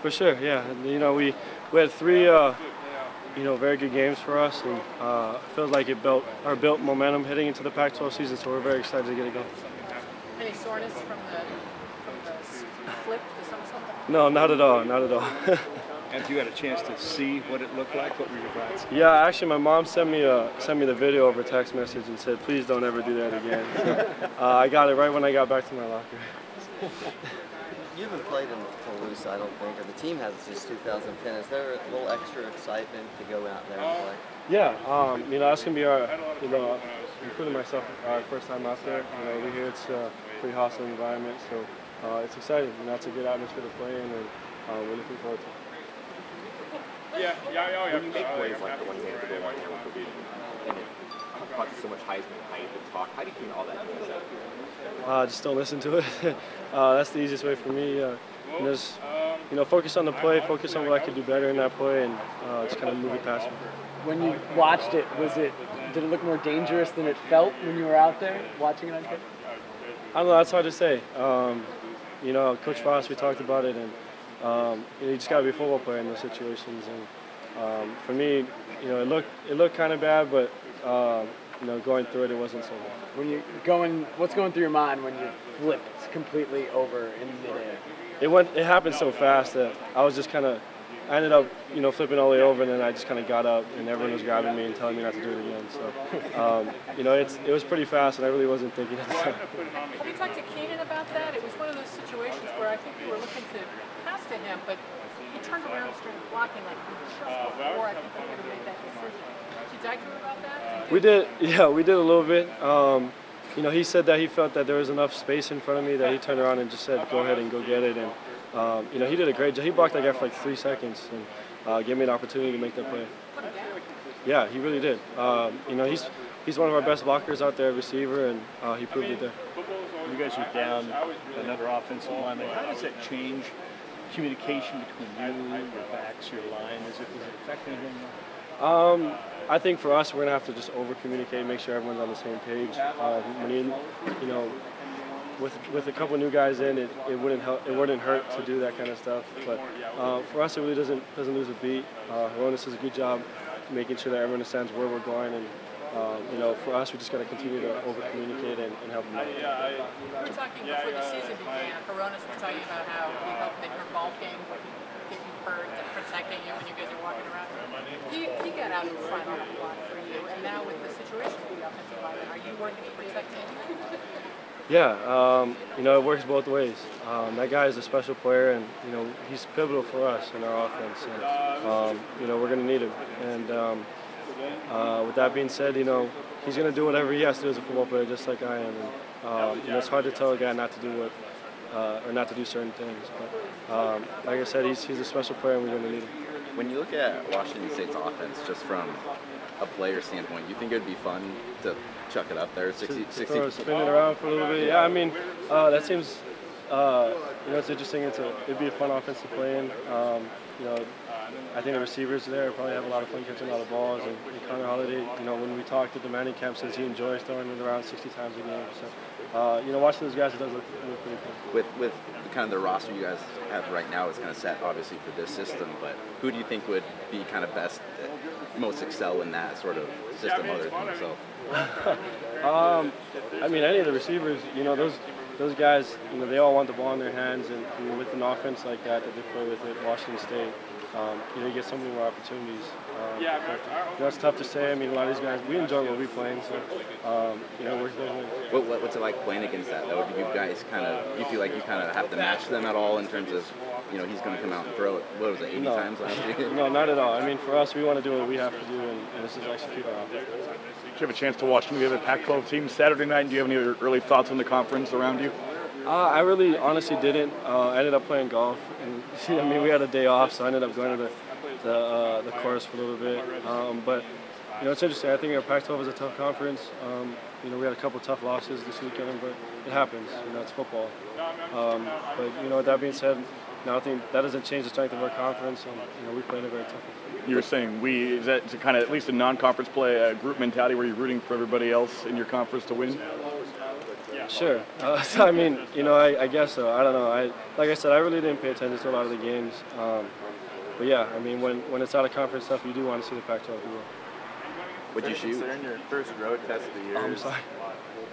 For sure, yeah. You know, we had three, very good games for us, and it feels like it built momentum heading into the Pac-12 season. So we're very excited to get it going. Any soreness from the flip, the somersault? No, not at all, not at all. Have you had a chance to see what it looked like? What were your thoughts? Yeah, actually, my mom sent me the video over text message and said, "Please don't ever do that again." So, I got it right when I got back to my locker. You haven't played in Toulouse, I don't think, or the team has since 2010. Is there a little extra excitement to go out there and play? Yeah, that's gonna be our, including myself, our first time out there. Over here it's a pretty hostile environment, so it's exciting. It's a good atmosphere to play in, and we're looking forward to it. When you make plays like the one you made at the goal line here with Purdue, and it causes so much Heisman hype and talk, how do you clean all that noise up? Just don't listen to it. That's the easiest way for me. Just focus on the play, focus on what I could do better in that play, and just kind of move it past me. When you watched it, did it look more dangerous than it felt when you were out there watching it on tape? I don't know. That's hard to say. Coach Foss, we talked about it, and you just got to be a football player in those situations. And for me, it looked kind of bad, but going through it wasn't so bad. What's going through your mind when you flipped completely over in midair? It happened so fast that I ended up flipping all the way over, and then I just kind of got up, and everyone was grabbing me and telling me not to do it again. So it was pretty fast, and I really wasn't thinking at the time. Have you talked to Keenan about that? It was one of those situations where I think you were looking to pass to him, but he turned around and started blocking like just before I think he would have made that decision. Did you talk to him about that? We did a little bit. He said that he felt that there was enough space in front of me that he turned around and just said, "Go ahead and go get it." And he did a great job. He blocked that guy for like 3 seconds and gave me an opportunity to make that play. Yeah, he really did. He's one of our best blockers out there, receiver, and he proved it there. You guys are down another offensive lineman. How does that change communication between you, your backs, your line? Is it affecting anything? I think for us, we're gonna have to just over-communicate, make sure everyone's on the same page. With a couple new guys in, it wouldn't hurt to do that kind of stuff. But for us, it really doesn't lose a beat. Ronis does a good job making sure that everyone understands where we're going, and for us, we just got to continue to over-communicate and help them out. We were talking before the season began. Coronas was talking about how he helped make your ball game, getting birds and protecting you when you guys are walking around. He got out in front on a lot for you, and now with the situation with the offensive line, are you working to protect him? Yeah, it works both ways. That guy is a special player, and he's pivotal for us in our offense. And we're going to need him. And with that being said, he's going to do whatever he has to do as a football player, just like I am. And it's hard to tell a guy not to do or not to do certain things. But like I said, he's a special player, and we're going to need him. When you look at Washington State's offense, just from a player standpoint, you think it would be fun to chuck it up there, 60? Spin it around for a little bit. Yeah, I mean, that seems, it's interesting. It'd be a fun offense to play in. I think the receivers there probably have a lot of fun catching a lot of balls. And Connor Holiday, when we talked at the Manning camp, says he enjoys throwing it around 60 times a game. So, watching those guys, it does look pretty fun. With kind of the roster you guys have right now, it's kind of set obviously for this system. But who do you think would be kind of best, most excel in that sort of system other than yourself? I mean, any of the receivers, those guys, they all want the ball in their hands, and with an offense like that they play with at Washington State, you get so many more opportunities. It's tough to say. I mean, a lot of these guys, we enjoy what we're playing, so we're going. What's it like playing against that though? Do you guys you feel like you kind of have to match them at all in terms of, he's going to come out and throw it? What was it, 80 times last year? No, not at all. I mean, for us, we want to do what we have to do, and this is execute our offense. Did you have a chance to watch any of the Pac-12 teams Saturday night? And do you have any early thoughts on the conference around you? I really honestly didn't. I ended up playing golf, and we had a day off, so I ended up going to the course for a little bit. But it's interesting. I think our Pac-12 is a tough conference. We had a couple tough losses this weekend, but it happens. It's football. But with that being said, I think that doesn't change the strength of our conference, and we played a very tough one. You were saying is that kind of at least a non-conference play, a group mentality where you're rooting for everybody else in your conference to win? Sure. So, I mean, I guess so. I don't know. Like I said, I really didn't pay attention to a lot of the games. But yeah, I mean, when it's out of conference stuff, you do want to see the Pac-12 people. Would you shoot? Concern your first road test of the year? I'm sorry.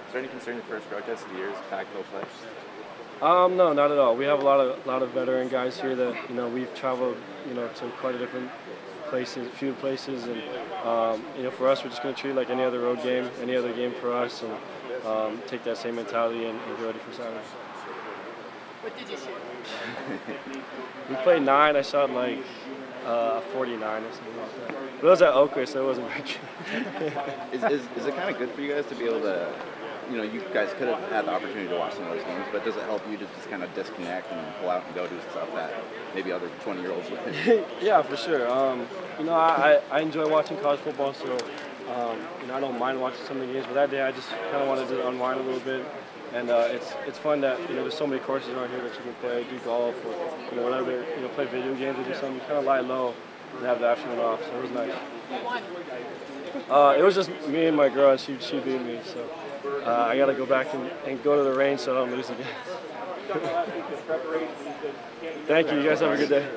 Is there any concern your first road test of the year is Pac-12 play? No, not at all. We have a lot of veteran guys here that we've traveled to quite a different few places, and for us, we're just going to treat it like any other road game, any other game for us, and take that same mentality and get ready for Saturday. What did you shoot? We played 9. I shot like 49 or something like that. But it was at Oakley, so it wasn't very good. Is it kind of good for you guys to be able to, you guys could have had the opportunity to watch some of those games, but does it help you to just kind of disconnect and pull out and go do stuff that maybe other 20-year-olds wouldn't? Yeah, for sure. I enjoy watching college football, so I don't mind watching some of the games. But that day, I just kind of wanted to unwind a little bit, and it's fun that there's so many courses around here that you can play, do golf, or whatever, play video games or do something. Kind of lie low and have the afternoon off. So it was nice. Who won? It was just me and my girl, and she beat me. So I got to go back and go to the range so I don't lose again. Thank you. You guys have a good day.